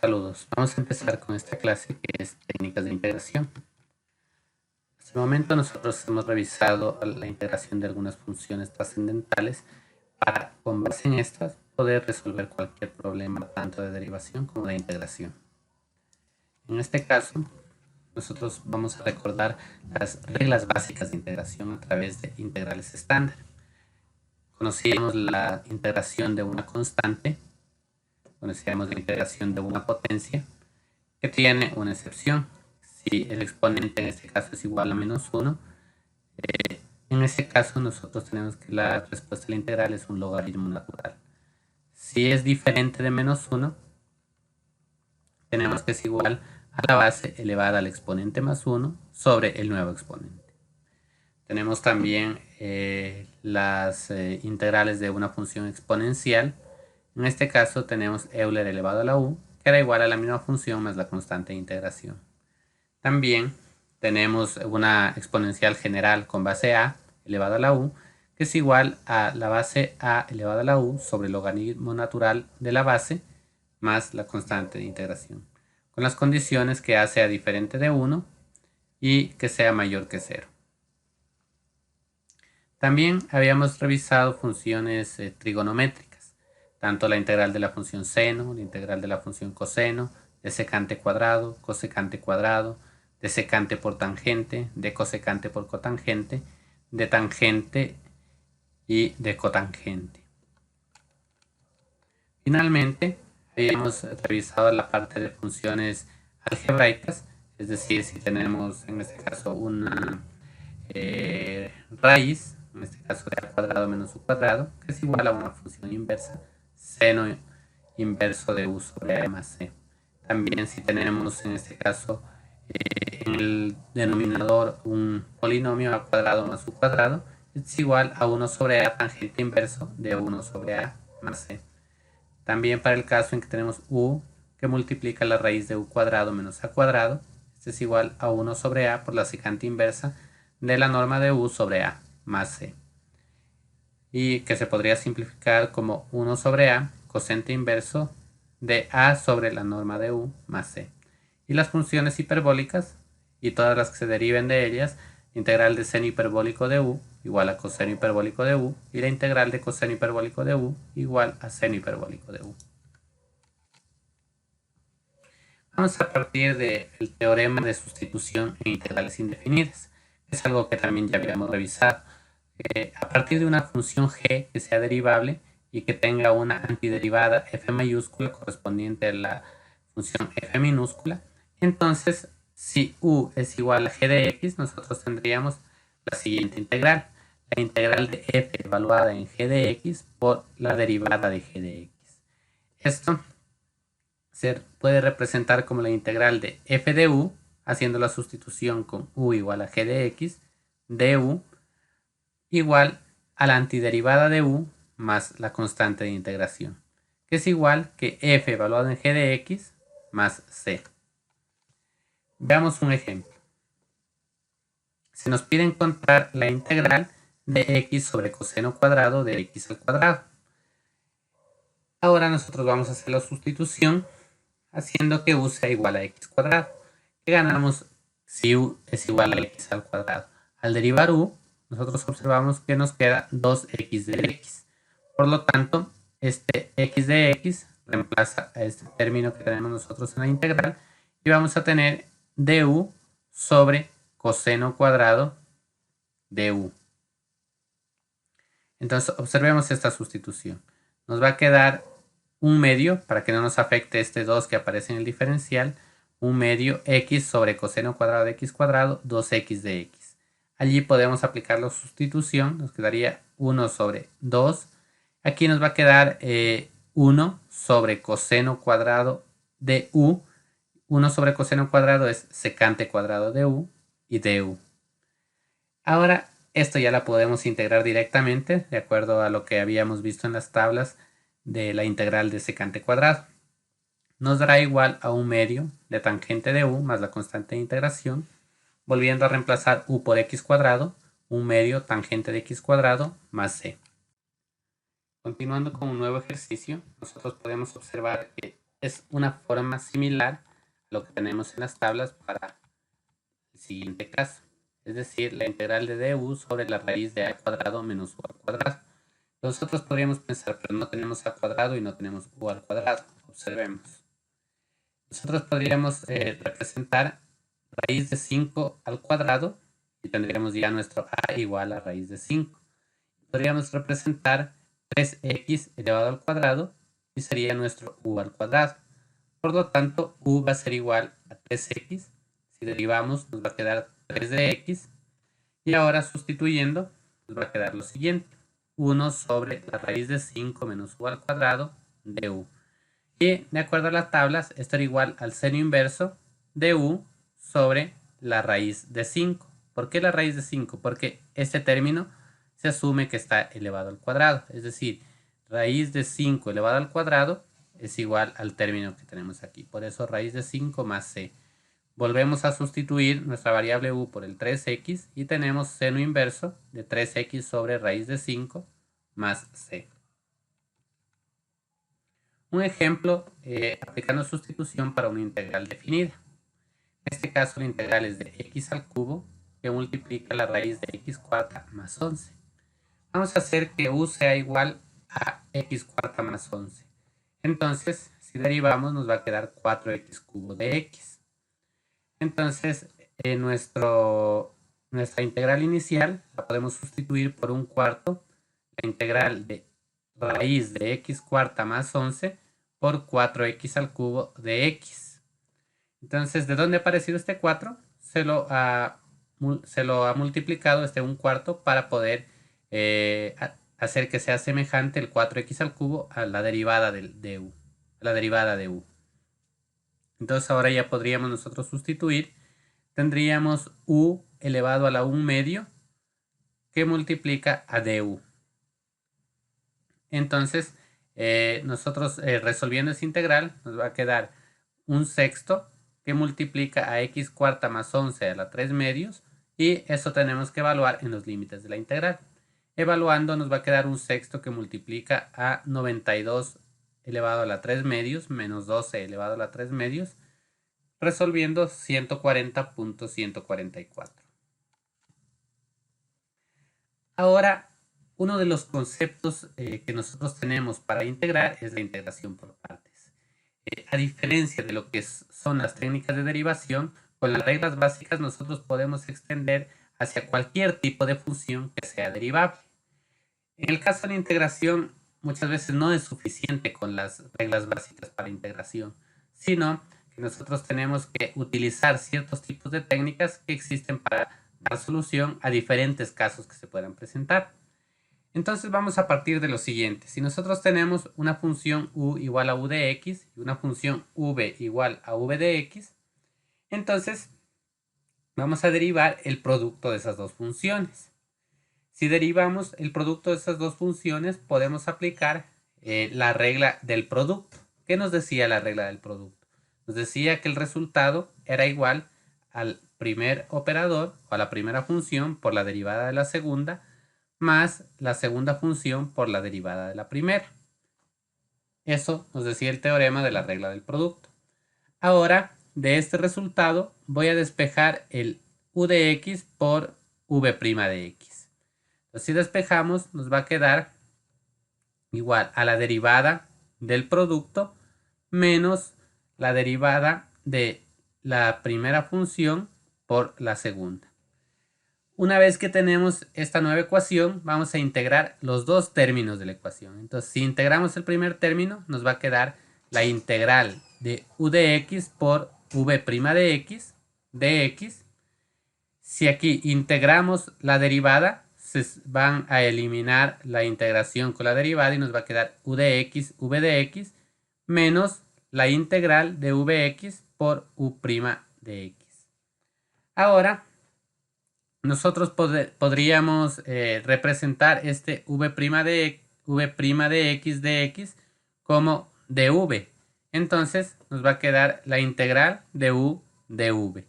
Saludos, vamos a empezar con esta clase que es técnicas de integración. Hasta el momento nosotros hemos revisado la integración de algunas funciones trascendentales para, con base en estas, poder resolver cualquier problema tanto de derivación como de integración. En este caso, nosotros vamos a recordar las reglas básicas de integración a través de integrales estándar. Conocíamos la integración de una constante, conocíamos la integración de una potencia, que tiene una excepción. Si el exponente en este caso es igual a -1, en ese caso nosotros tenemos que la respuesta a la integral es un logaritmo natural. Si es diferente de -1, tenemos que es igual a la base elevada al exponente más 1 sobre el nuevo exponente. Tenemos también las integrales de una función exponencial. En este caso tenemos Euler elevado a la u, que era igual a la misma función más la constante de integración. También tenemos una exponencial general con base a elevado a la u, que es igual a la base a elevado a la u sobre el logaritmo natural de la base más la constante de integración, con las condiciones que a sea diferente de 1 y que sea mayor que 0. También habíamos revisado funciones trigonométricas, tanto la integral de la función seno, la integral de la función coseno, de secante cuadrado, cosecante cuadrado, de secante por tangente, de cosecante por cotangente, de tangente y de cotangente. Finalmente, habíamos revisado la parte de funciones algebraicas, es decir, si tenemos en este caso una raíz, en este caso de a cuadrado menos u cuadrado, que es igual a una función inversa, seno inverso de u sobre a más c. También si tenemos en este caso en el denominador un polinomio a cuadrado más u cuadrado, es igual a 1 sobre a tangente inverso de 1 sobre a más c. También para el caso en que tenemos u que multiplica la raíz de u cuadrado menos a cuadrado, este es igual a 1 sobre a por la secante inversa de la norma de u sobre a más c, y que se podría simplificar como 1 sobre a cosente inverso de a sobre la norma de u más c. Y las funciones hiperbólicas y todas las que se deriven de ellas, integral de seno hiperbólico de u igual a coseno hiperbólico de u, y la integral de coseno hiperbólico de u igual a seno hiperbólico de u. Vamos a partir del teorema de sustitución en integrales indefinidas. Es algo que también ya habíamos revisado. A partir de una función g que sea derivable y que tenga una antiderivada f mayúscula correspondiente a la función f minúscula, entonces si u es igual a g de x, nosotros tendríamos la siguiente integral. La integral de f evaluada en g de x por la derivada de g de x. Esto se puede representar como la integral de f de u, haciendo la sustitución con u igual a g de x, de u igual a la antiderivada de u más la constante de integración, que es igual que f evaluado en g de x más c. Veamos un ejemplo. Se nos pide encontrar la integral de x sobre coseno cuadrado de x al cuadrado. Ahora nosotros vamos a hacer la sustitución haciendo que u sea igual a x cuadrado. ¿Qué ganamos si u es igual a x al cuadrado? Al derivar u, nosotros observamos que nos queda 2x de x. Por lo tanto, este x de x reemplaza a este término que tenemos nosotros en la integral y vamos a tener du sobre coseno cuadrado de u. Entonces, observemos esta sustitución. Nos va a quedar un medio, para que no nos afecte este 2 que aparece en el diferencial, un medio x sobre coseno cuadrado de x cuadrado, 2x de x. Allí podemos aplicar la sustitución, nos quedaría 1 sobre 2. Aquí nos va a quedar 1 sobre coseno cuadrado de u. 1 sobre coseno cuadrado es secante cuadrado de u y du. Ahora, esto ya la podemos integrar directamente, de acuerdo a lo que habíamos visto en las tablas de la integral de secante cuadrado. Nos dará igual a un medio de tangente de u más la constante de integración, volviendo a reemplazar u por x cuadrado, un medio tangente de x cuadrado más c. Continuando con un nuevo ejercicio, nosotros podemos observar que es una forma similar a lo que tenemos en las tablas para el siguiente caso. Es decir, la integral de du sobre la raíz de a cuadrado menos u al cuadrado. Nosotros podríamos pensar, pero no tenemos a cuadrado y no tenemos u al cuadrado. Observemos. Nosotros podríamos representar raíz de 5 al cuadrado y tendríamos ya nuestro a igual a raíz de 5. Podríamos representar 3x elevado al cuadrado y sería nuestro u al cuadrado. Por lo tanto, u va a ser igual a 3x. Si derivamos, nos va a quedar 3 de x. Y ahora sustituyendo, nos va a quedar lo siguiente. 1 sobre la raíz de 5 menos u al cuadrado de u. Y de acuerdo a las tablas, esto era igual al seno inverso de u sobre la raíz de 5. ¿Por qué la raíz de 5? Porque este término se asume que está elevado al cuadrado. Es decir, raíz de 5 elevado al cuadrado es igual al término que tenemos aquí. Por eso raíz de 5 más c. Volvemos a sustituir nuestra variable u por el 3x y tenemos seno inverso de 3x sobre raíz de 5 más c. Un ejemplo aplicando sustitución para una integral definida. En este caso la integral es de x al cubo que multiplica la raíz de x cuarta más 11. Vamos a hacer que u sea igual a x cuarta más 11. Entonces, si derivamos nos va a quedar 4x cubo de x. Entonces, nuestra integral inicial la podemos sustituir por un cuarto, la integral de raíz de x cuarta más 11 por 4x al cubo de x. Entonces, ¿de dónde ha aparecido este 4? Se lo ha multiplicado un cuarto para poder hacer que sea semejante el 4x al cubo a la derivada de u. Entonces ahora ya podríamos nosotros sustituir. Tendríamos u elevado a la 1 medio que multiplica a du. Entonces nosotros resolviendo esa integral nos va a quedar un sexto que multiplica a x cuarta más 11 a la 3 medios y eso tenemos que evaluar en los límites de la integral. Evaluando nos va a quedar un sexto que multiplica a 92 elevado a la 3 medios menos 12 elevado a la 3 medios, resolviendo 140.144. Ahora, uno de los conceptos que nosotros tenemos para integrar es la integración por partes. A diferencia de lo que son las técnicas de derivación, con las reglas básicas nosotros podemos extender hacia cualquier tipo de función que sea derivable. En el caso de la integración, muchas veces no es suficiente con las reglas básicas para integración, sino que nosotros tenemos que utilizar ciertos tipos de técnicas que existen para dar solución a diferentes casos que se puedan presentar. Entonces vamos a partir de lo siguiente. Si nosotros tenemos una función u igual a u de x y una función v igual a v de x, entonces vamos a derivar el producto de esas dos funciones. Si derivamos el producto de esas dos funciones, podemos aplicar la regla del producto. ¿Qué nos decía la regla del producto? Nos decía que el resultado era igual al primer operador o a la primera función por la derivada de la segunda más la segunda función por la derivada de la primera. Eso nos decía el teorema de la regla del producto. Ahora, de este resultado voy a despejar el u de x por v' de x. Entonces, si despejamos, nos va a quedar igual a la derivada del producto menos la derivada de la primera función por la segunda. Una vez que tenemos esta nueva ecuación, vamos a integrar los dos términos de la ecuación. Entonces, si integramos el primer término, nos va a quedar la integral de u de x por v' de x. Si aquí integramos la derivada, se van a eliminar la integración con la derivada y nos va a quedar u de x, v de x, menos la integral de vx por u' de x. Ahora, nosotros podríamos representar este v' de x como dv. Entonces nos va a quedar la integral de u de v.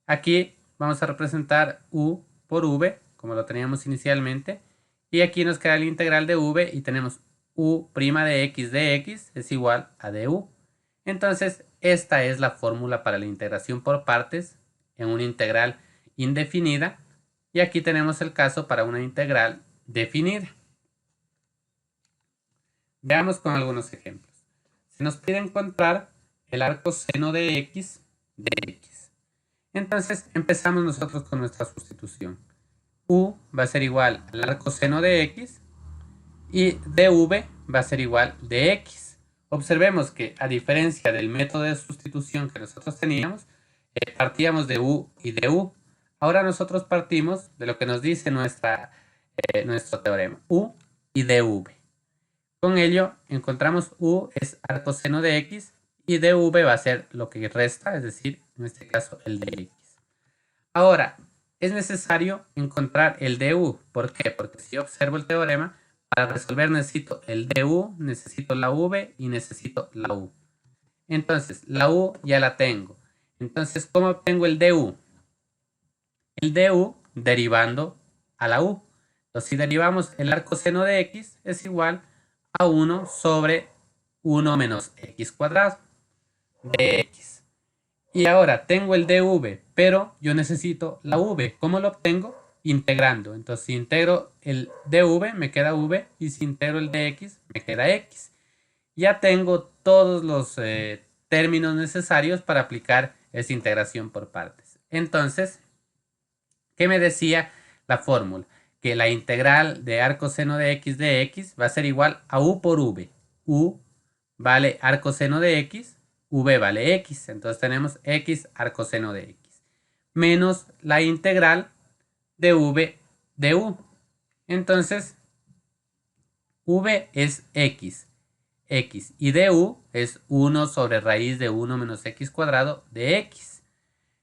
Aquí vamos a representar u por v, como lo teníamos inicialmente. Y aquí nos queda la integral de v y tenemos u' de x es igual a du. Entonces, esta es la fórmula para la integración por partes en una integral indefinida. Y aquí tenemos el caso para una integral definida. Veamos con algunos ejemplos. Se nos pide encontrar el arcoseno de x de x. Entonces, empezamos nosotros con nuestra sustitución. U va a ser igual al arcoseno de x y dv va a ser igual de x. Observemos que a diferencia del método de sustitución que nosotros teníamos, partíamos de u y de u. Ahora nosotros partimos de lo que nos dice nuestro teorema, u y dv. Con ello encontramos u es arcoseno de x y dv va a ser lo que resta, es decir, en este caso el de x. Ahora, es necesario encontrar el du. ¿Por qué? Porque si observo el teorema, para resolver necesito el du, necesito la v y necesito la u. Entonces, la u ya la tengo. Entonces, ¿cómo obtengo el du? El du derivando a la u. Entonces, si derivamos el arcoseno de x, es igual a 1 sobre 1 menos x cuadrado de x. Y ahora tengo el dv, pero yo necesito la v. ¿Cómo lo obtengo? Integrando. Entonces, si integro el dv, me queda v, y si integro el dx, me queda x. Ya tengo todos los términos necesarios para aplicar esa integración por partes. Entonces, ¿qué me decía la fórmula? Que la integral de arcoseno de x va a ser igual a u por v. U vale arcoseno de x, v vale x. Entonces tenemos x arcoseno de x. Menos la integral de v de u. Entonces, v es x. X y du es 1 sobre raíz de 1 menos x cuadrado de x.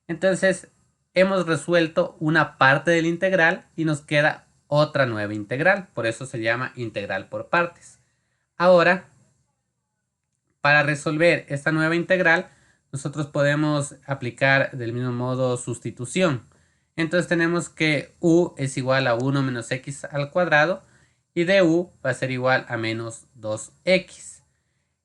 Entonces, hemos resuelto una parte del integral y nos queda otra nueva integral. Por eso se llama integral por partes. Ahora, para resolver esta nueva integral, nosotros podemos aplicar del mismo modo sustitución. Entonces tenemos que u es igual a 1 menos x al cuadrado y du va a ser igual a menos 2x.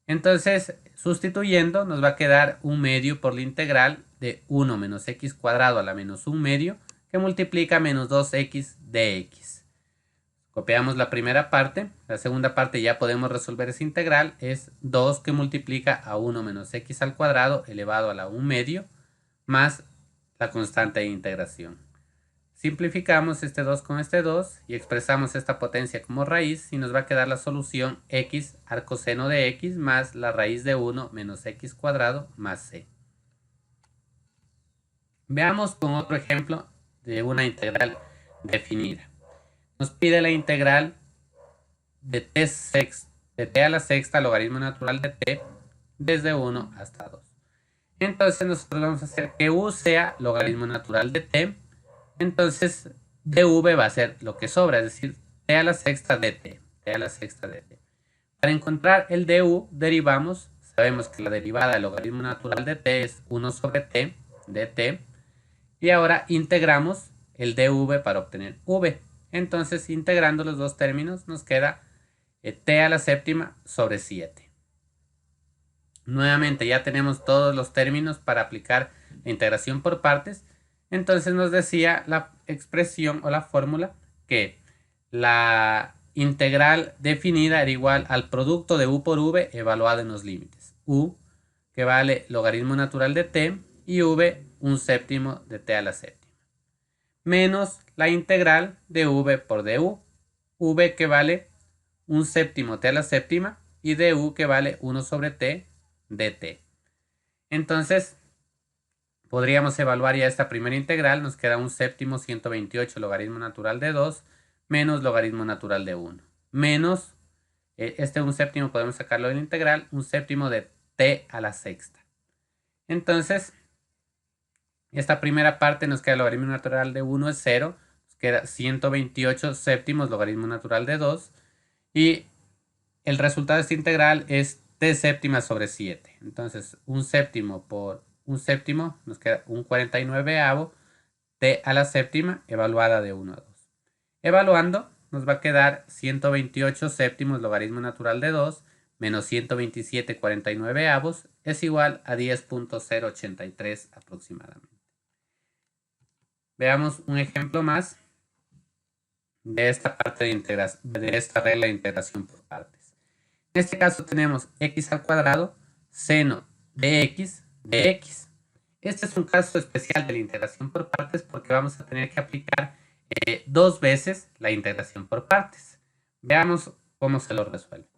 Entonces, sustituyendo, nos va a quedar un medio por la integral de 1 menos x cuadrado a la menos un medio, que multiplica menos 2x de x. Copiamos la primera parte, la segunda parte ya podemos resolver esa integral, es 2 que multiplica a 1 menos x al cuadrado elevado a la 1 medio, más la constante de integración. Simplificamos este 2 con este 2 y expresamos esta potencia como raíz y nos va a quedar la solución x arcoseno de x más la raíz de 1 menos x cuadrado más c. Veamos con otro ejemplo de una integral definida. Nos pide la integral de t a la sexta logaritmo natural de t desde 1 hasta 2. Entonces nosotros vamos a hacer que u sea logaritmo natural de t. Entonces dv va a ser lo que sobra, es decir, t a la sexta de t. Para encontrar el du derivamos, sabemos que la derivada del logaritmo natural de t es 1 sobre t de t. Y ahora integramos el dv para obtener v. Entonces, integrando los dos términos, nos queda t a la séptima sobre 7. Nuevamente, ya tenemos todos los términos para aplicar la integración por partes. Entonces, nos decía la expresión o la fórmula que la integral definida era igual al producto de u por v evaluado en los límites. U, que vale logaritmo natural de t, y v, un séptimo de t a la séptima. Menos la integral de v por du, v que vale un séptimo t a la séptima y du que vale 1 sobre t dt. Entonces, podríamos evaluar ya esta primera integral, nos queda un séptimo 128 logaritmo natural de 2 menos logaritmo natural de 1. Menos, un séptimo podemos sacarlo de la integral, un séptimo de t a la sexta. Entonces, esta primera parte nos queda logaritmo natural de 1 es 0, nos queda 128 séptimos logaritmo natural de 2 y el resultado de esta integral es t séptima sobre 7. Entonces, un séptimo por un séptimo nos queda un 49avo t a la séptima evaluada de 1 a 2. Evaluando nos va a quedar 128 séptimos logaritmo natural de 2 menos 127,49 es igual a 10,083 aproximadamente. Veamos un ejemplo más de esta parte de esta regla de integración por partes. En este caso tenemos x al cuadrado seno de x de x. Este es un caso especial de la integración por partes porque vamos a tener que aplicar dos veces la integración por partes. Veamos cómo se lo resuelve.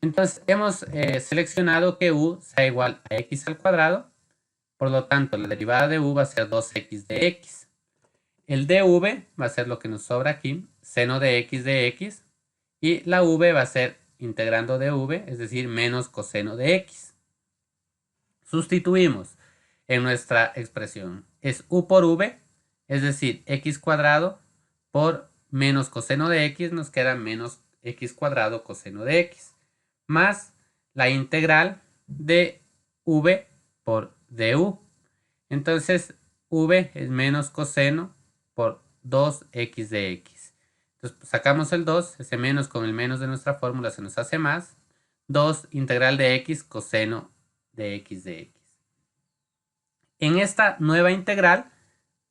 Entonces hemos seleccionado que u sea igual a x al cuadrado. Por lo tanto, la derivada de u va a ser 2x de x. El dv va a ser lo que nos sobra aquí, seno de x. Y la v va a ser integrando dv, es decir, menos coseno de x. Sustituimos en nuestra expresión. Es u por v, es decir, x cuadrado por menos coseno de x, nos queda menos x cuadrado coseno de x, más la integral de v por du. Entonces, v es menos coseno por 2x de x. Entonces, pues, sacamos el 2, ese menos con el menos de nuestra fórmula se nos hace más. 2 integral de x coseno de x de x. En esta nueva integral,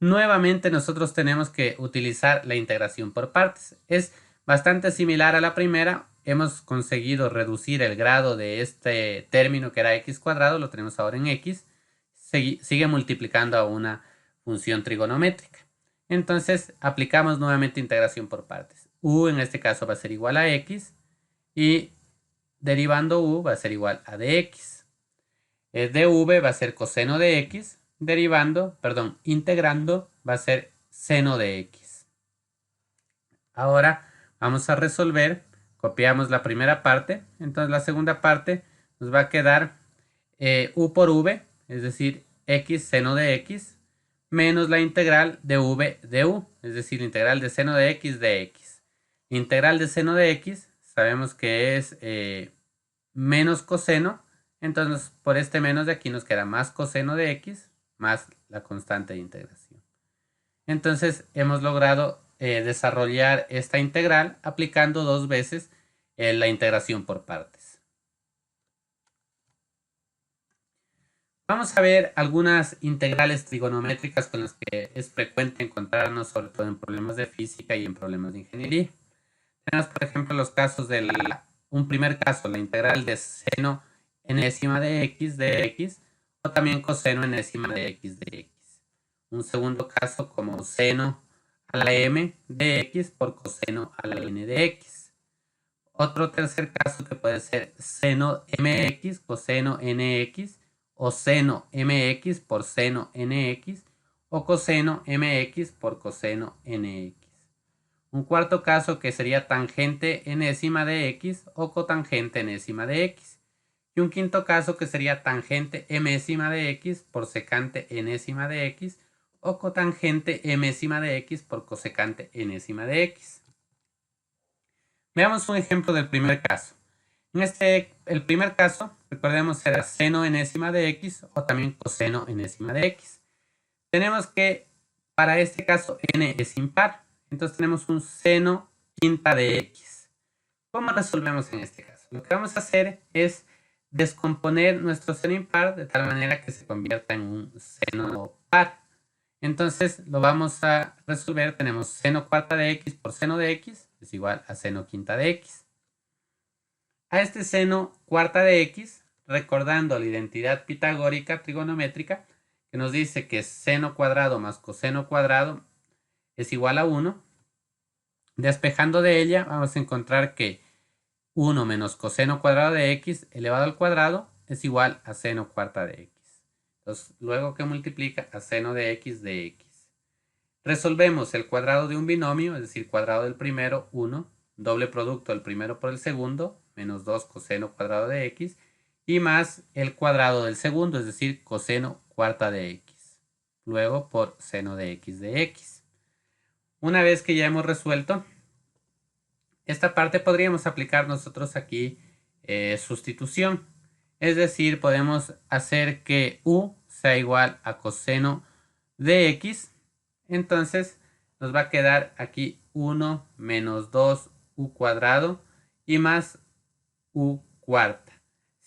nuevamente nosotros tenemos que utilizar la integración por partes. Es bastante similar a la primera. Hemos conseguido reducir el grado de este término que era x cuadrado, lo tenemos ahora en x. Sigue multiplicando a una función trigonométrica. Entonces aplicamos nuevamente integración por partes. U en este caso va a ser igual a x y derivando u va a ser igual a dx. dv va a ser coseno de x, integrando va a ser seno de x. Ahora vamos a resolver, copiamos la primera parte, entonces la segunda parte nos va a quedar u por v, es decir, x seno de x, menos la integral de v de u, es decir, integral de seno de x de x. Integral de seno de x sabemos que es menos coseno, entonces por este menos de aquí nos queda más coseno de x más la constante de integración. Entonces hemos logrado desarrollar esta integral aplicando dos veces la integración por partes. Vamos a ver algunas integrales trigonométricas con las que es frecuente encontrarnos, sobre todo en problemas de física y en problemas de ingeniería. Tenemos, por ejemplo, los casos de un primer caso, la integral de seno enésima de x, o también coseno enésima de x. Un segundo caso como seno a la m de x por coseno a la n de x. Otro tercer caso que puede ser seno mx, coseno nx, o seno mx por seno nx, o coseno mx por coseno nx. Un cuarto caso que sería tangente enésima de x o cotangente enésima de x. Y un quinto caso que sería tangente mésima de x por secante enésima de x o cotangente mésima de x por cosecante enésima de x. Veamos un ejemplo del primer caso. El primer caso, recordemos, era seno enésima de x o también coseno enésima de x. Tenemos que para este caso n es impar. Entonces tenemos un seno quinta de x. ¿Cómo resolvemos en este caso? Lo que vamos a hacer es descomponer nuestro seno impar de tal manera que se convierta en un seno par. Entonces lo vamos a resolver. Tenemos seno cuarta de x por seno de x es igual a seno quinta de x. A este seno cuarta de x, recordando la identidad pitagórica trigonométrica que nos dice que seno cuadrado más coseno cuadrado es igual a 1. Despejando de ella vamos a encontrar que 1 menos coseno cuadrado de x elevado al cuadrado es igual a seno cuarta de x. Entonces, luego que multiplica a seno de x. Resolvemos el cuadrado de un binomio, es decir, cuadrado del primero, 1, doble producto del primero por el segundo, menos 2 coseno cuadrado de x, y más el cuadrado del segundo, es decir, coseno cuarta de x. Luego por seno de x. Una vez que ya hemos resuelto esta parte, podríamos aplicar nosotros aquí sustitución. Es decir, podemos hacer que u sea igual a coseno de x. Entonces nos va a quedar aquí 1 menos 2u cuadrado y más u cuarta.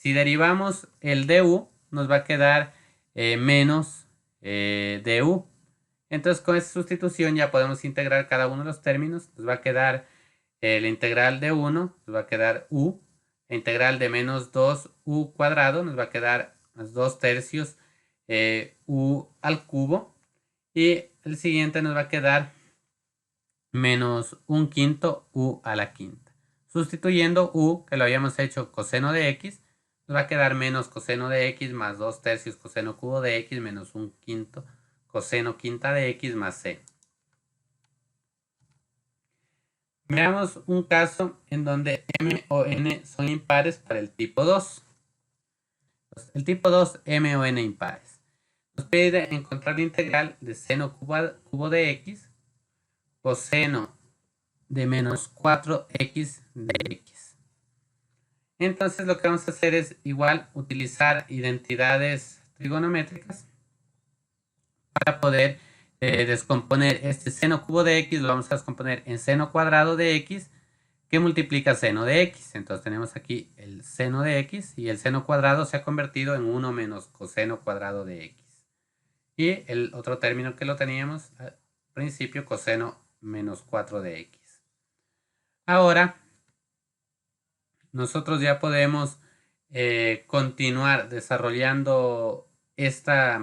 Si derivamos el du, nos va a quedar menos du. Entonces con esta sustitución ya podemos integrar cada uno de los términos. Nos va a quedar la integral de 1, nos va a quedar u. La integral de menos 2u cuadrado nos va a quedar más 2 tercios u al cubo. Y el siguiente nos va a quedar menos 1/5 u a la quinta. Sustituyendo u, que lo habíamos hecho coseno de x, nos va a quedar menos coseno de x más 2 tercios coseno cubo de x menos 1/5 coseno quinta de x más c. Veamos un caso en donde m o n son impares para el tipo 2. El tipo 2, m o n impares. Nos pide encontrar la integral de seno cubo de x, coseno de menos 4x de x. Entonces lo que vamos a hacer es igual utilizar identidades trigonométricas para poder descomponer este seno cubo de x. Lo vamos a descomponer en seno cuadrado de x que multiplica seno de x. Entonces tenemos aquí el seno de x y el seno cuadrado se ha convertido en 1 menos coseno cuadrado de x. Y el otro término que lo teníamos al principio, coseno menos 4 de x. Ahora, nosotros ya podemos continuar desarrollando esta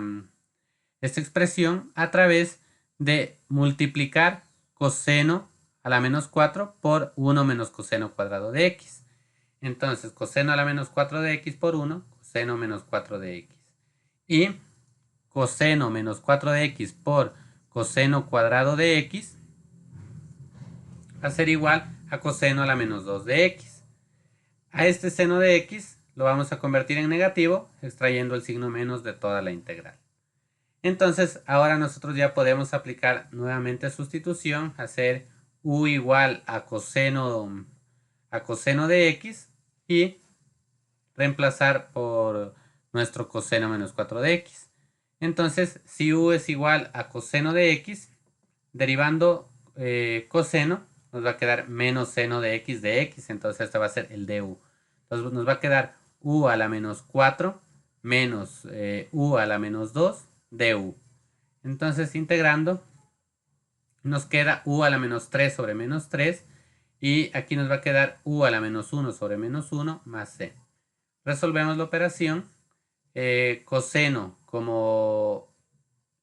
expresión a través de multiplicar coseno a la menos 4 por 1 menos coseno cuadrado de x. Entonces, coseno a la menos 4 de x por 1, coseno menos 4 de x. Y coseno menos 4 de x por coseno cuadrado de x va a ser igual a coseno a la menos 2 de x. A este seno de x lo vamos a convertir en negativo extrayendo el signo menos de toda la integral. Entonces ahora nosotros ya podemos aplicar nuevamente sustitución, hacer u igual a coseno de x y reemplazar por nuestro coseno menos 4 de x. Entonces si u es igual a coseno de x, derivando coseno nos va a quedar menos seno de x, entonces este va a ser el du. Entonces nos va a quedar u a la menos 4 menos u a la menos 2 du. Entonces integrando nos queda u a la menos 3 sobre menos 3 y aquí nos va a quedar u a la menos 1 sobre menos 1 más c. Resolvemos la operación. Coseno, como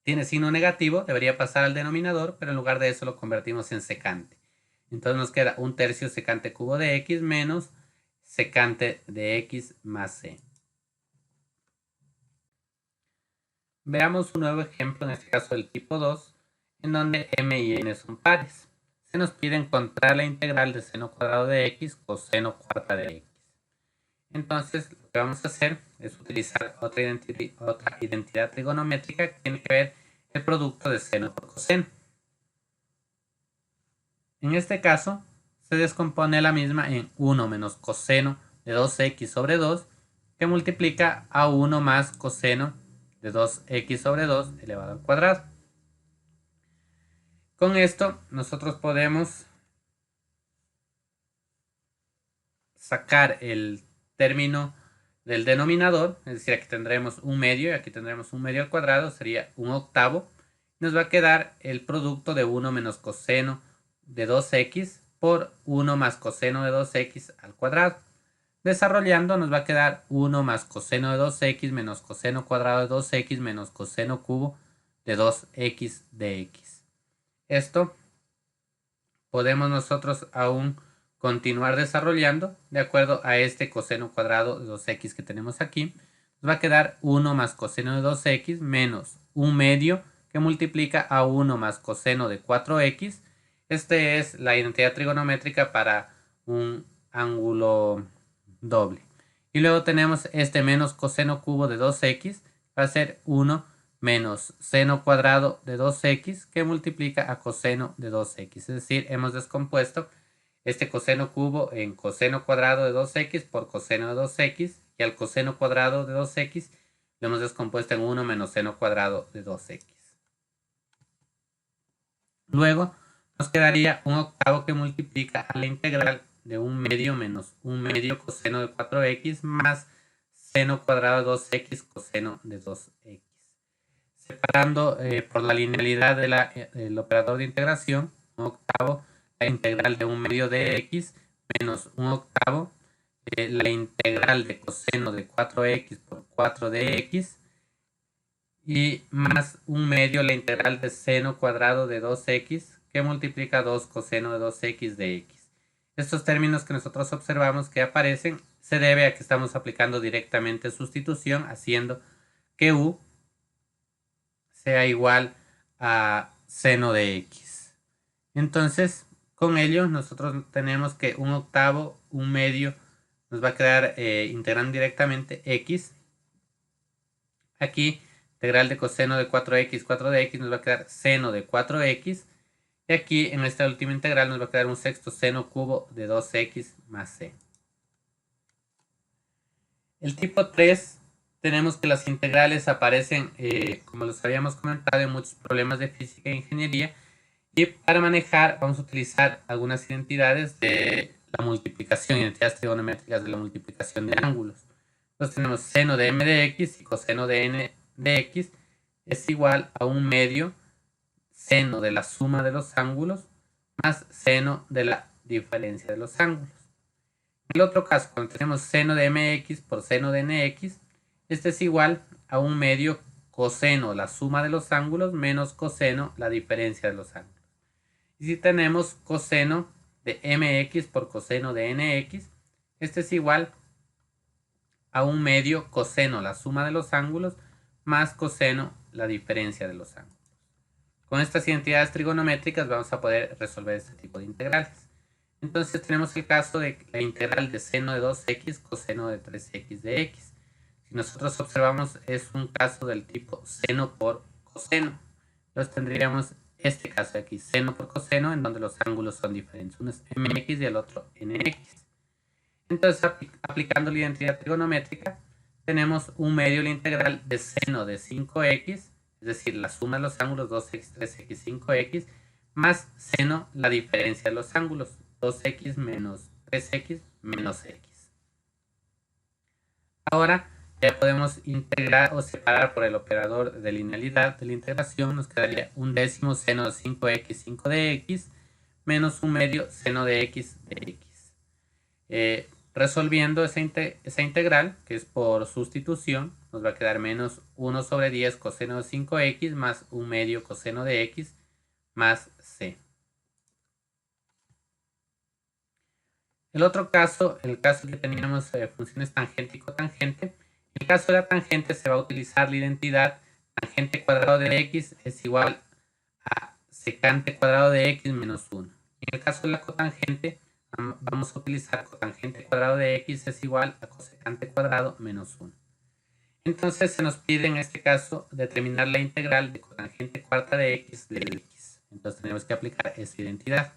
tiene signo negativo, debería pasar al denominador, pero en lugar de eso lo convertimos en secante. Entonces nos queda 1 tercio secante cubo de x menos secante de x más c. Veamos un nuevo ejemplo, en este caso del tipo 2, en donde m y n son pares. Se nos pide encontrar la integral de seno cuadrado de x coseno cuarta de x. Entonces lo que vamos a hacer es utilizar otra identidad trigonométrica que tiene que ver el producto de seno por coseno. En este caso se descompone la misma en 1 menos coseno de 2x sobre 2 que multiplica a 1 más coseno de 2x sobre 2 elevado al cuadrado. Con esto nosotros podemos sacar el término del denominador, es decir, aquí tendremos un medio y aquí tendremos un medio al cuadrado, sería un octavo. Nos va a quedar el producto de 1 menos coseno de 2x por 1 más coseno de 2x al cuadrado. Desarrollando nos va a quedar 1 más coseno de 2x menos coseno cuadrado de 2x menos coseno cubo de 2x de x. Esto podemos nosotros aún continuar desarrollando de acuerdo a este coseno cuadrado de 2x que tenemos aquí. Nos va a quedar 1 más coseno de 2x menos un medio que multiplica a 1 más coseno de 4x. Este es la identidad trigonométrica para un ángulo doble. Y luego tenemos este menos coseno cubo de 2x, va a ser 1 menos seno cuadrado de 2x que multiplica a coseno de 2x. Es decir, hemos descompuesto este coseno cubo en coseno cuadrado de 2x por coseno de 2x y al coseno cuadrado de 2x lo hemos descompuesto en 1 menos seno cuadrado de 2x. Luego nos quedaría un octavo que multiplica a la integral de un medio menos un medio coseno de 4x más seno cuadrado de 2x coseno de 2x. Separando por la linealidad del operador de integración, 1/8 la integral de 1/2 de x menos 1/8 la integral de coseno de 4x por 4 de x y más 1/2 la integral de seno cuadrado de 2x que multiplica 2 coseno de 2x de x. Estos términos que nosotros observamos que aparecen se debe a que estamos aplicando directamente sustitución, haciendo que u sea igual a seno de x. Entonces, con ello nosotros tenemos que 1/8, 1/2 nos va a quedar integrando directamente x. Aquí, integral de coseno de 4x, 4 de x nos va a quedar seno de 4x. Y aquí, en esta última integral, nos va a quedar un sexto seno cubo de 2x más c. El tipo 3, tenemos que las integrales aparecen, como los habíamos comentado, en muchos problemas de física e ingeniería. Y para manejar, vamos a utilizar algunas identidades de la multiplicación, identidades trigonométricas de la multiplicación de ángulos. Entonces tenemos seno de m de x y coseno de n de x es igual a 1/2 seno de la suma de los ángulos más seno de la diferencia de los ángulos. En el otro caso, cuando tenemos seno de mx por seno de nx, este es igual a 1/2 coseno la suma de los ángulos menos coseno la diferencia de los ángulos. Y si tenemos coseno de mx por coseno de nx, este es igual a 1/2 coseno la suma de los ángulos más coseno la diferencia de los ángulos. Con estas identidades trigonométricas vamos a poder resolver este tipo de integrales. Entonces tenemos el caso de la integral de seno de 2x coseno de 3x de x. Si nosotros observamos, es un caso del tipo seno por coseno. Entonces tendríamos este caso de aquí, seno por coseno, en donde los ángulos son diferentes. Uno es mx y el otro nx. Entonces, aplicando la identidad trigonométrica, tenemos 1/2 la integral de seno de 5x, es decir, la suma de los ángulos 2x, 3x, 5x, más seno la diferencia de los ángulos 2x menos 3x menos x. Ahora ya podemos integrar o separar por el operador de linealidad de la integración. Nos quedaría 1/10 seno de 5x, 5 de x, menos 1/2 seno de x de x. Resolviendo esa integral, que es por sustitución, nos va a quedar menos 1/10 coseno de 5x más 1/2 coseno de x más c. El otro caso, el caso que teníamos funciones tangente y cotangente, en el caso de la tangente se va a utilizar la identidad tangente cuadrado de x es igual a secante cuadrado de x menos 1. En el caso de la cotangente, vamos a utilizar cotangente cuadrado de x es igual a cosecante cuadrado menos 1. Entonces se nos pide en este caso determinar la integral de cotangente cuarta de x de x. Entonces tenemos que aplicar esta identidad.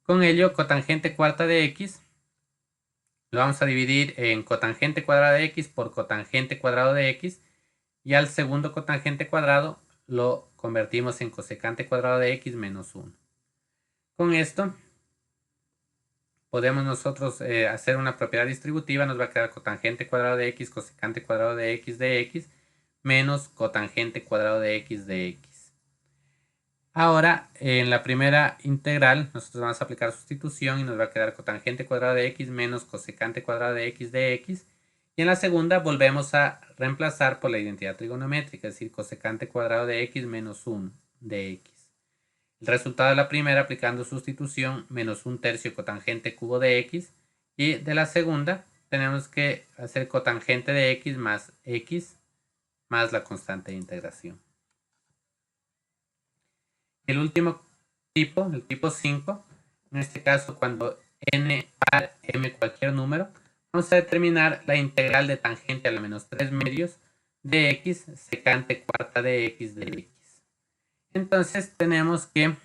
Con ello, cotangente cuarta de x lo vamos a dividir en cotangente cuadrado de x por cotangente cuadrado de x, y al segundo cotangente cuadrado lo convertimos en cosecante cuadrado de x menos 1. Con esto podemos nosotros hacer una propiedad distributiva. Nos va a quedar cotangente cuadrado de x cosecante cuadrado de x menos cotangente cuadrado de x de x. Ahora, en la primera integral, nosotros vamos a aplicar sustitución y nos va a quedar cotangente cuadrado de x menos cosecante cuadrado de x de x. Y en la segunda volvemos a reemplazar por la identidad trigonométrica, es decir, cosecante cuadrado de x menos 1 de x. El resultado de la primera, aplicando sustitución, menos 1/3 cotangente cubo de x. Y de la segunda, tenemos que hacer cotangente de x más la constante de integración. El último tipo, el tipo 5, en este caso cuando n par m cualquier número, vamos a determinar la integral de tangente a la menos 3 medios de x secante cuarta de x de x. Entonces tenemos que la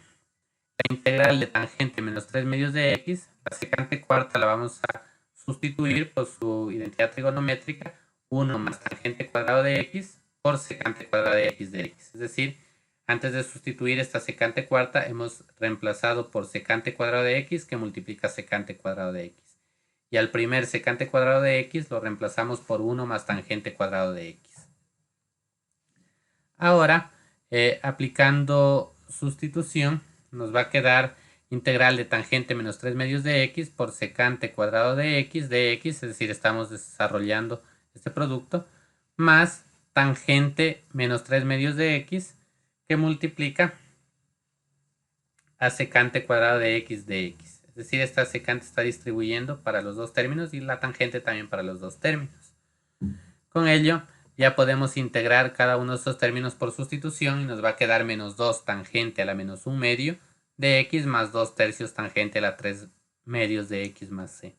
integral de tangente menos 3 medios de x, la secante cuarta la vamos a sustituir por su identidad trigonométrica, 1 más tangente cuadrado de x por secante cuadrado de x de x. Es decir, antes de sustituir esta secante cuarta, hemos reemplazado por secante cuadrado de x que multiplica secante cuadrado de x. y al primer secante cuadrado de x lo reemplazamos por 1 más tangente cuadrado de x. Ahora, aplicando sustitución, nos va a quedar integral de tangente menos 3 medios de x por secante cuadrado de x, es decir, estamos desarrollando este producto, más tangente menos 3 medios de x, que multiplica a secante cuadrado de x. Es decir, esta secante está distribuyendo para los dos términos y la tangente también para los dos términos. Con ello, ya podemos integrar cada uno de estos términos por sustitución y nos va a quedar menos 2 tangente a la menos 1 medio de x más 2 tercios tangente a la 3 medios de x más c.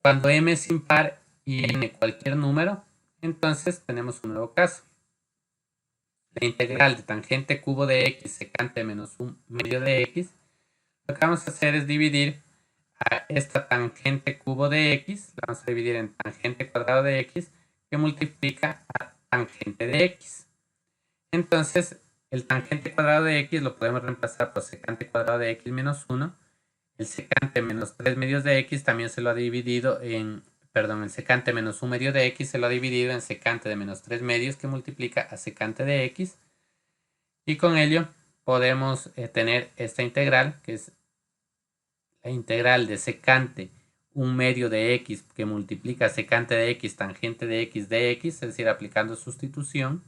Cuando m es impar y n cualquier número, entonces tenemos un nuevo caso. La integral de tangente cubo de x secante menos 1 medio de x, lo que vamos a hacer es dividir a esta tangente cubo de x, la vamos a dividir en tangente cuadrado de x, que multiplica a tangente de x. Entonces, el tangente cuadrado de x lo podemos reemplazar por secante cuadrado de x menos 1. El secante menos 3 medios de x también se lo ha dividido en, el secante menos 1 medio de x se lo ha dividido en secante de menos 3 medios que multiplica a secante de x. Y con ello podemos tener esta integral, que es la integral de secante 1 medio de x que multiplica secante de x tangente de x, es decir, aplicando sustitución,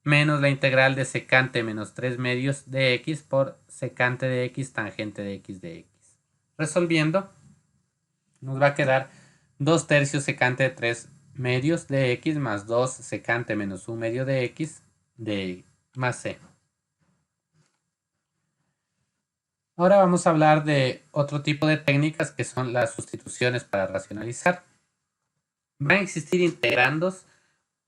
menos la integral de secante menos 3 medios de x por secante de x tangente de x. Resolviendo, nos va a quedar 2 tercios secante de 3 medios de x más 2 secante menos 1 medio de x más c. Ahora vamos a hablar de otro tipo de técnicas que son las sustituciones para racionalizar. Van a existir integrandos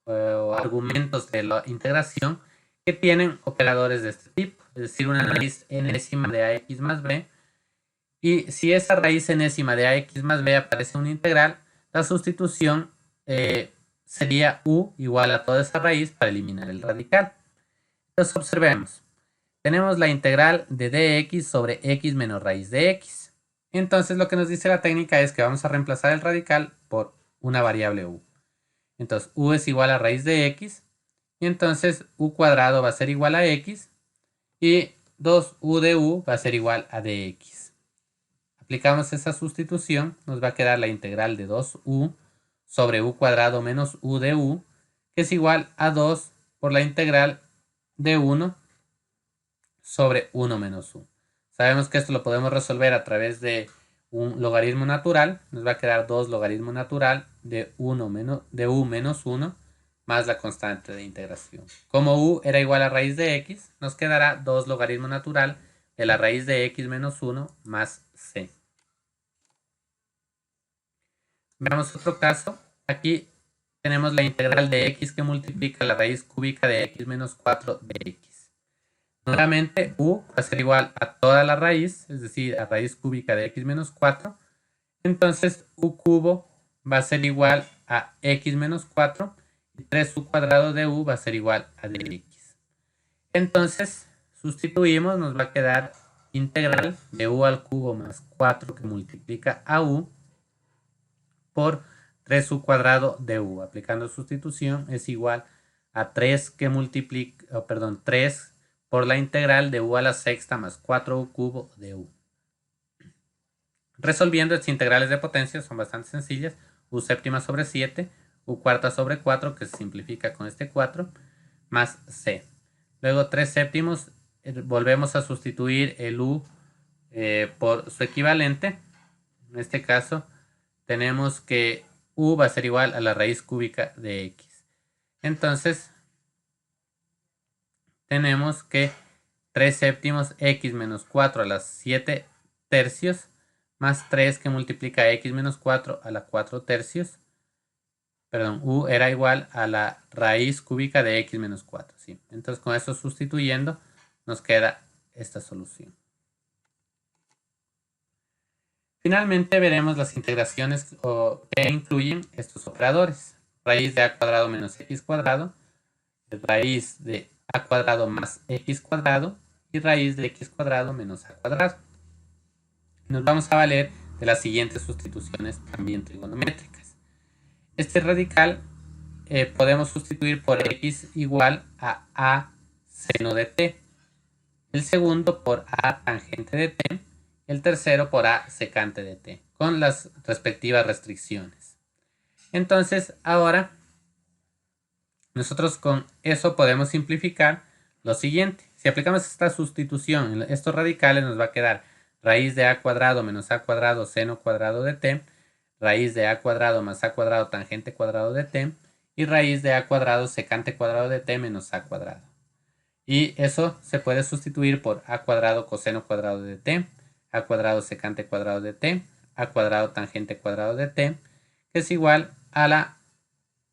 o argumentos de la integración que tienen operadores de este tipo, es decir, una raíz enésima de ax más b, y si esa raíz enésima de ax más b aparece una integral, la sustitución sería u igual a toda esa raíz para eliminar el radical. Entonces observemos. Tenemos la integral de dx sobre x menos raíz de x. Entonces lo que nos dice la técnica es que vamos a reemplazar el radical por una variable u. Entonces u es igual a raíz de x y entonces u cuadrado va a ser igual a x y 2u de u va a ser igual a dx. Aplicamos esa sustitución, nos va a quedar la integral de 2u sobre u cuadrado menos u de u, que es igual a 2 por la integral de 1 sobre 1 menos u. Sabemos que esto lo podemos resolver a través de un logaritmo natural. Nos va a quedar 2 logaritmo natural de u menos 1 más la constante de integración. Como u era igual a raíz de x, nos quedará 2 logaritmo natural de la raíz de x menos 1 más c. Veamos otro caso. Aquí tenemos la integral de x que multiplica la raíz cúbica de x menos 4 de x. Nuevamente, u va a ser igual a toda la raíz, es decir, a raíz cúbica de x menos 4. Entonces, u cubo va a ser igual a x menos 4 y 3u cuadrado de u va a ser igual a dx. Entonces, sustituimos, nos va a quedar integral de u al cubo más 4 que multiplica a u por 3u cuadrado de u. Aplicando sustitución es igual a 3 que multiplica, 3 por la integral de u a la sexta más 4u cubo de u. Resolviendo estas integrales de potencia son bastante sencillas. U séptima sobre 7, u cuarta sobre 4, que se simplifica con este 4, más c. Luego 3 séptimos, volvemos a sustituir el u por su equivalente. En este caso tenemos que u va a ser igual a la raíz cúbica de x. Entonces tenemos que 3 séptimos x menos 4 a las 7 tercios más 3 que multiplica x menos 4 a la 4 tercios. Perdón, u era igual a la raíz cúbica de x menos 4. ¿sí? Entonces con eso sustituyendo nos queda esta solución. Finalmente veremos las integraciones que incluyen estos operadores. Raíz de a cuadrado menos x cuadrado, raíz de a cuadrado más x cuadrado y raíz de x cuadrado menos a cuadrado. Nos vamos a valer de las siguientes sustituciones también trigonométricas. Este radical podemos sustituir por x igual a seno de t, el segundo por a tangente de t, el tercero por a secante de t, con las respectivas restricciones. Entonces, ahora nosotros con eso podemos simplificar lo siguiente. Si aplicamos esta sustitución en estos radicales, nos va a quedar raíz de a cuadrado menos a cuadrado seno cuadrado de t, raíz de a cuadrado más a cuadrado tangente cuadrado de t, y raíz de a cuadrado secante cuadrado de t menos a cuadrado. Y eso se puede sustituir por a cuadrado coseno cuadrado de t, a cuadrado secante cuadrado de t, a cuadrado tangente cuadrado de t, que es igual a la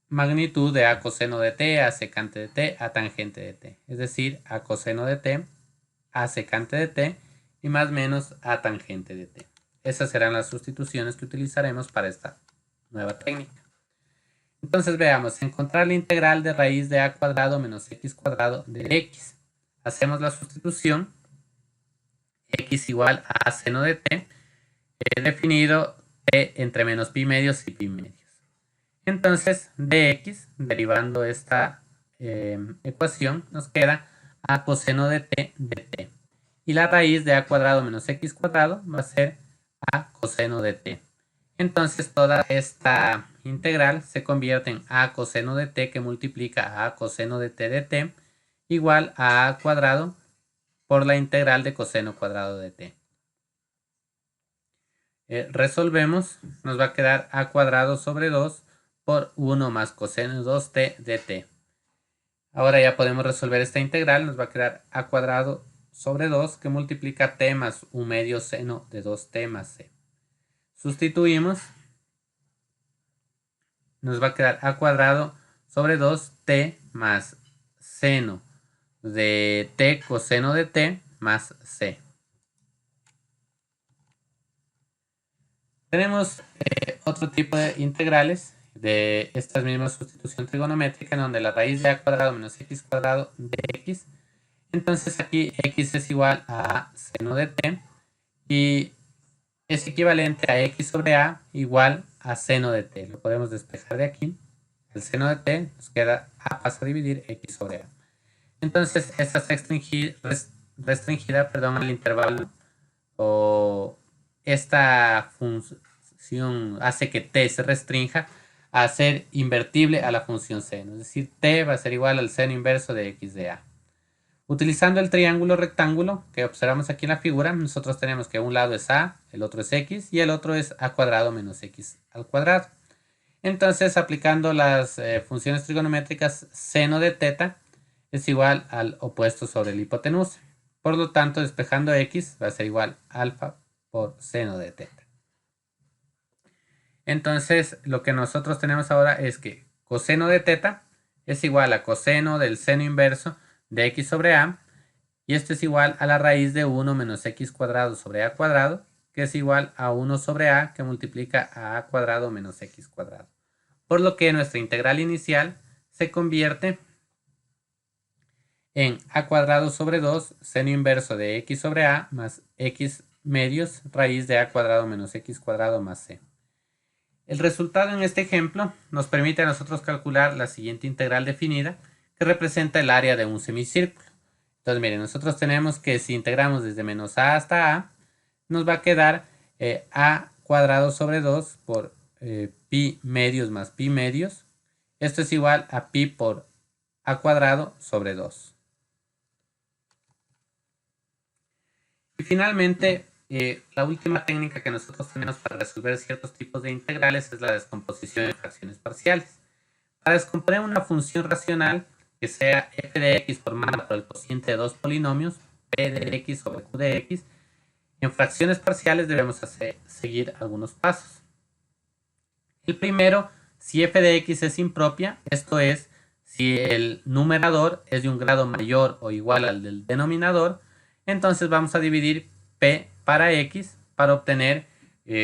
magnitud de a coseno de t, a secante de t, a tangente de t. Es decir, a coseno de t, a secante de t y más menos a tangente de t. Esas serán las sustituciones que utilizaremos para esta nueva técnica. Entonces veamos, encontrar la integral de raíz de a cuadrado menos x cuadrado de x. Hacemos la sustitución, x igual a seno de t, he definido t entre menos pi medios y pi medios. Entonces, dx, derivando esta ecuación, nos queda a coseno de t. Y la raíz de a cuadrado menos x cuadrado va a ser a coseno de t. Entonces, toda esta integral se convierte en a coseno de t que multiplica a coseno de t igual a a cuadrado por la integral de coseno cuadrado de t. Resolvemos, nos va a quedar a cuadrado sobre 2 por 1 más coseno 2t de t. Ahora ya podemos resolver esta integral, nos va a quedar a cuadrado sobre 2 que multiplica t más 1 medio seno de 2t más c. Sustituimos, nos va a quedar a cuadrado sobre 2t más seno de t coseno de t más c. Tenemos otro tipo de integrales de esta misma sustitución trigonométrica en donde la raíz de a cuadrado menos x cuadrado de x. Entonces aquí x es igual a seno de t y es equivalente a x sobre a igual a seno de t. Lo podemos despejar de aquí. El seno de t nos queda a pasa a dividir x sobre a. Entonces esta está restringida al intervalo, o esta función hace que t se restrinja a ser invertible a la función seno. Es decir, t va a ser igual al seno inverso de x de a. Utilizando el triángulo rectángulo que observamos aquí en la figura, nosotros tenemos que un lado es a, el otro es x y el otro es a cuadrado menos x al cuadrado. Entonces, aplicando las funciones trigonométricas, seno de teta es igual al opuesto sobre la hipotenusa. Por lo tanto, despejando x va a ser igual a alfa por seno de teta. Entonces, lo que nosotros tenemos ahora es que coseno de teta es igual a coseno del seno inverso de x sobre a, y esto es igual a la raíz de 1 menos x cuadrado sobre a cuadrado, que es igual a 1 sobre a que multiplica a cuadrado menos x cuadrado. Por lo que nuestra integral inicial se convierte en a cuadrado sobre 2 seno inverso de x sobre a más x medios raíz de a cuadrado menos x cuadrado más c. El resultado en este ejemplo nos permite a nosotros calcular la siguiente integral definida, que representa el área de un semicírculo. Entonces, miren, nosotros tenemos que si integramos desde menos a hasta a, nos va a quedar a cuadrado sobre 2 por pi medios más pi medios. Esto es igual a pi por a cuadrado sobre 2. Y finalmente, la última técnica que nosotros tenemos para resolver ciertos tipos de integrales es la descomposición en fracciones parciales. Para descomponer una función racional que sea f de x formada por el cociente de dos polinomios, p de x sobre q de x, en fracciones parciales debemos seguir algunos pasos. El primero, si f de x es impropia, esto es, si el numerador es de un grado mayor o igual al del denominador, entonces vamos a dividir p para x para obtener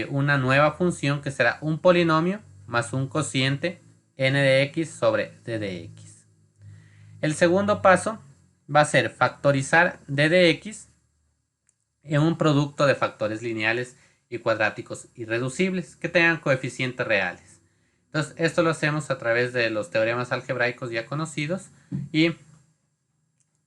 una nueva función que será un polinomio más un cociente n de x sobre d de x. El segundo paso va a ser factorizar d de x en un producto de factores lineales y cuadráticos irreducibles que tengan coeficientes reales. Entonces, esto lo hacemos a través de los teoremas algebraicos ya conocidos y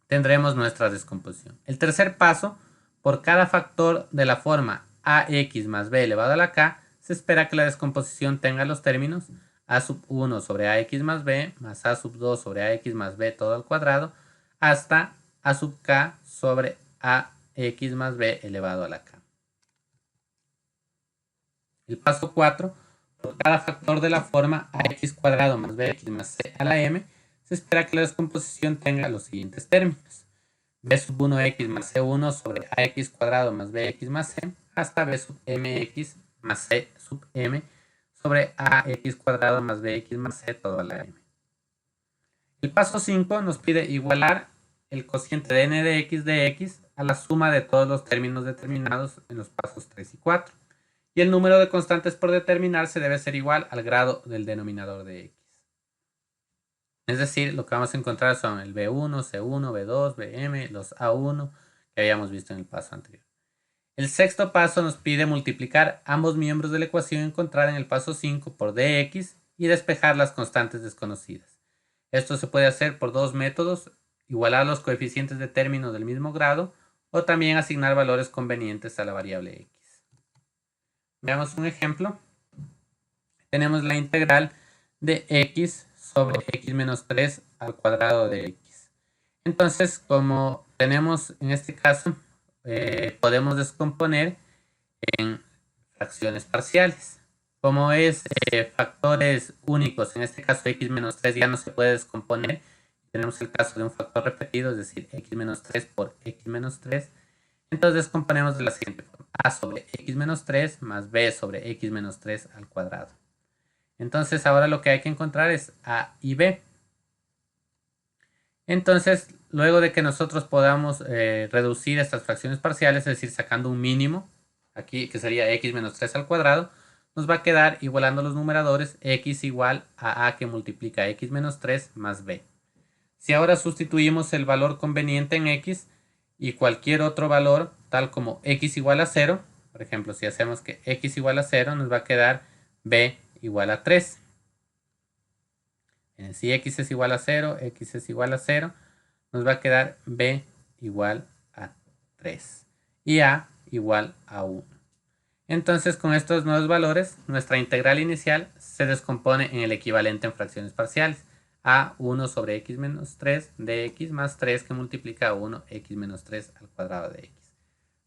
tendremos nuestra descomposición. El tercer paso, por cada factor de la forma ax más b elevado a la k, se espera que la descomposición tenga los términos a sub 1 sobre ax más b más a sub 2 sobre ax más b todo al cuadrado hasta a sub k sobre ax más b elevado a la k. El paso 4, por cada factor de la forma ax cuadrado más bx más c a la m, se espera que la descomposición tenga los siguientes términos: b sub 1x más c1 sobre ax cuadrado más bx más c hasta b sub mx más c sub m sobre ax cuadrado más bx más c todo a la m. El paso 5 nos pide igualar el cociente de n de x a la suma de todos los términos determinados en los pasos 3 y 4. Y el número de constantes por determinarse debe ser igual al grado del denominador de x. Es decir, lo que vamos a encontrar son el b1, c1, b2, bm, los a1 que habíamos visto en el paso anterior. El sexto paso nos pide multiplicar ambos miembros de la ecuación encontrada en el paso 5 por dx y despejar las constantes desconocidas. Esto se puede hacer por dos métodos: igualar los coeficientes de término del mismo grado o también asignar valores convenientes a la variable x. Veamos un ejemplo. Tenemos la integral de x sobre x menos 3 al cuadrado de x. Entonces, como tenemos en este caso, podemos descomponer en fracciones parciales. Como es factores únicos, en este caso x menos 3 ya no se puede descomponer. Tenemos el caso de un factor repetido, es decir, x menos 3 por x menos 3. Entonces descomponemos de la siguiente forma: a sobre x menos 3 más b sobre x menos 3 al cuadrado. Entonces ahora lo que hay que encontrar es a y b. Entonces, luego de que nosotros podamos reducir estas fracciones parciales, es decir, sacando un mínimo, aquí que sería x menos 3 al cuadrado, nos va a quedar, igualando los numeradores, x igual a que multiplica x menos 3 más b. Si ahora sustituimos el valor conveniente en x y cualquier otro valor, tal como x igual a 0, por ejemplo, si hacemos que x igual a 0, nos va a quedar b igual a 3. Si x es igual a 0, x es igual a 0, nos va a quedar b igual a 3 y a igual a 1. Entonces, con estos nuevos valores, nuestra integral inicial se descompone en el equivalente en fracciones parciales: a 1 sobre x menos 3 de x más 3 que multiplica a 1 x menos 3 al cuadrado de x.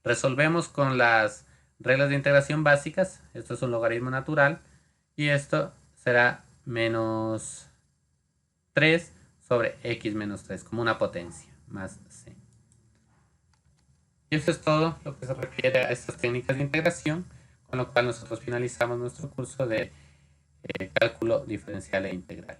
Resolvemos con las reglas de integración básicas. Esto es un logaritmo natural y esto será menos 3 sobre x menos 3 como una potencia más c. Y eso es todo lo que se refiere a estas técnicas de integración, con lo cual nosotros finalizamos nuestro curso de cálculo diferencial e integral.